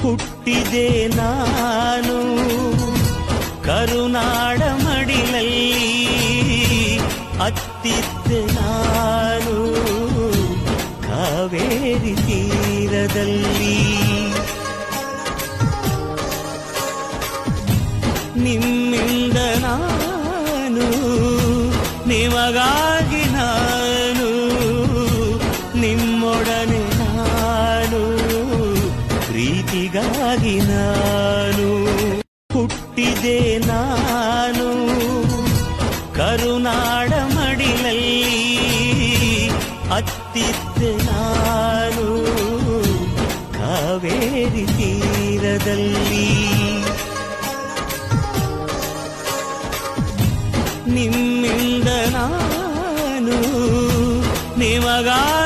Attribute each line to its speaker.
Speaker 1: ಹುಟ್ಟಿದೆ ನಾನು ಕರುನಾಡ ಮಡಿಲಲ್ಲಿ, ಅತ್ತಿದ್ದೆ ನಾನು ಕಾವೇರಿ ತೀರದಲ್ಲಿ. ನಿಮ್ಮಿಂದ ನಾನು, ನಿಮಗಾಗಿ ನಾನು, ನಿಮ್ಮೊಡನೆ ನಾನು, ಪ್ರೀತಿಗಾಗಿ ನಾನು. ಹುಟ್ಟಿದೆ ನಾನು ಕರುನಾಡ ಮಡಿಲಲ್ಲಿ, ಅತ್ತಿದ್ದೆ ನಾನು ಕಾವೇರಿ ತೀರದಲ್ಲಿ. ನಿಮ್ಮಿಂದ ನಾನು, ನಿಮಗಾಗಿ